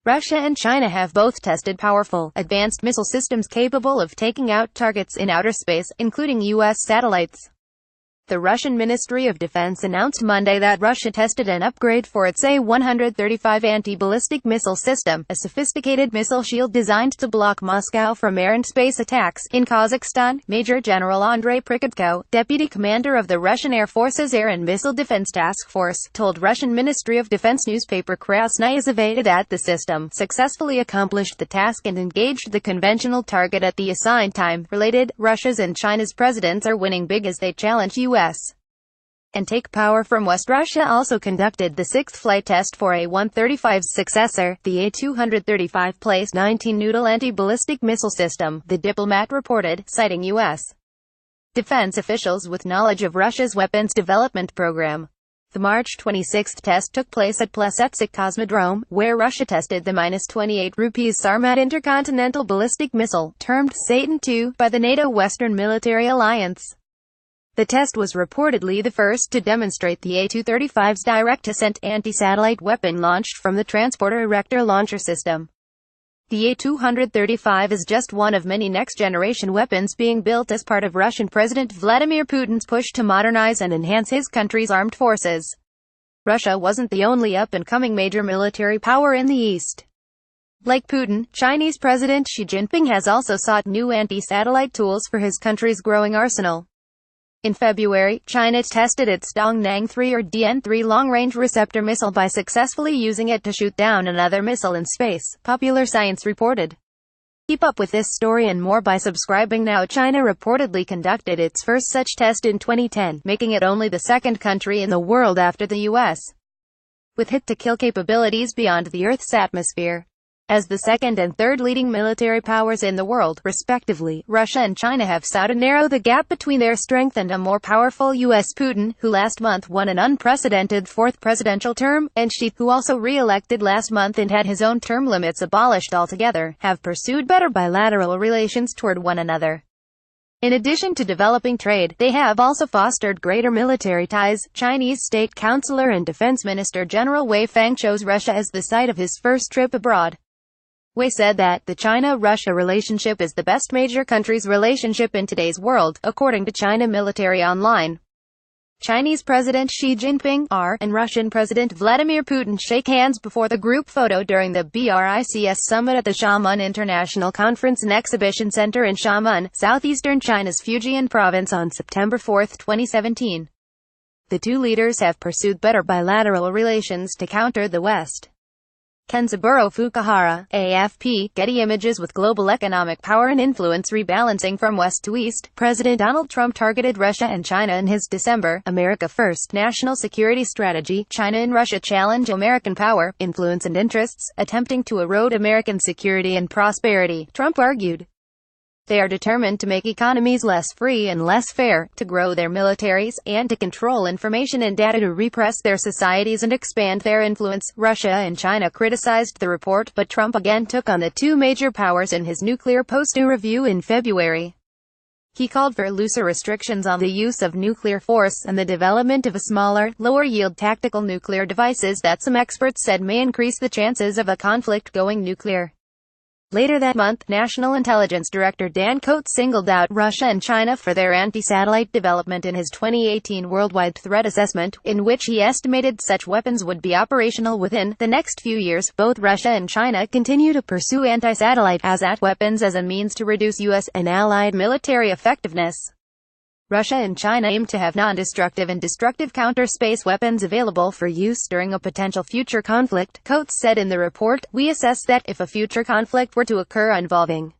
Russia and China have both tested powerful, advanced missile systems capable of taking out targets in outer space, including U.S. satellites. The Russian Ministry of Defense announced Monday that Russia tested an upgrade for its A-135 anti-ballistic missile system, a sophisticated missile shield designed to block Moscow from air and space attacks. In Kazakhstan, Major General Andrei Prikodko, deputy commander of the Russian Air Force's Air and Missile Defense Task Force, told Russian Ministry of Defense newspaper Krasnaya Zvezda that the system successfully accomplished the task and engaged the conventional target at the assigned time. Related, Russia's and China's presidents are winning big as they challenge U.S. and take power from West. Russia also conducted the sixth flight test for A-135's successor, the A-235 Place 19 Noodle anti-ballistic missile system, the Diplomat reported, citing U.S. defense officials with knowledge of Russia's weapons development program. The March 26 test took place at Plesetsk Cosmodrome, where Russia tested the -28 rupees Sarmat intercontinental ballistic missile, termed Satan II, by the NATO Western Military Alliance. The test was reportedly the first to demonstrate the A-235's direct-ascent anti-satellite weapon launched from the Transporter Erector launcher system. The A-235 is just one of many next-generation weapons being built as part of Russian President Vladimir Putin's push to modernize and enhance his country's armed forces. Russia wasn't the only up-and-coming major military power in the East. Like Putin, Chinese President Xi Jinping has also sought new anti-satellite tools for his country's growing arsenal. In February, China tested its Dongnan 3 or DN-3 long-range receptor missile by successfully using it to shoot down another missile in space, Popular Science reported. Keep up with this story and more by subscribing now. China reportedly conducted its first such test in 2010, making it only the second country in the world after the U.S. with hit-to-kill capabilities beyond the Earth's atmosphere. As the second and third leading military powers in the world, respectively, Russia and China have sought to narrow the gap between their strength and a more powerful U.S. Putin, who last month won an unprecedented fourth presidential term, and Xi, who also re-elected last month and had his own term limits abolished altogether, have pursued better bilateral relations toward one another. In addition to developing trade, they have also fostered greater military ties. Chinese State Councilor and Defense Minister General Wei Fang chose Russia as the site of his first trip abroad. Wei said that the China-Russia relationship is the best major countries' relationship in today's world, according to China Military Online. Chinese President Xi Jinping and Russian President Vladimir Putin shake hands before the group photo during the BRICS summit at the Xiamen International Conference and Exhibition Center in Xiamen, southeastern China's Fujian province on September 4, 2017. The two leaders have pursued better bilateral relations to counter the West. Kenzaburo Fukuhara, AFP, Getty Images. With global economic power and influence rebalancing from west to east, President Donald Trump targeted Russia and China in his December America First national security strategy. China and Russia challenge American power, influence and interests, attempting to erode American security and prosperity, Trump argued. They are determined to make economies less free and less fair, to grow their militaries, and to control information and data to repress their societies and expand their influence. Russia and China criticized the report, but Trump again took on the two major powers in his nuclear post-war review in February. He called for looser restrictions on the use of nuclear force and the development of a smaller, lower-yield tactical nuclear devices that some experts said may increase the chances of a conflict going nuclear. Later that month, National Intelligence Director Dan Coats singled out Russia and China for their anti-satellite development in his 2018 Worldwide Threat Assessment, in which he estimated such weapons would be operational within the next few years. Both Russia and China continue to pursue anti-satellite weapons as a means to reduce U.S. and allied military effectiveness. Russia and China aim to have non-destructive and destructive counter-space weapons available for use during a potential future conflict, Coats said in the report. We assess that if a future conflict were to occur involving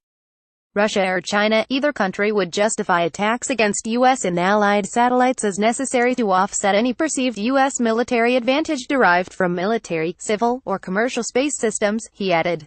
Russia or China, either country would justify attacks against U.S. and allied satellites as necessary to offset any perceived U.S. military advantage derived from military, civil, or commercial space systems, he added.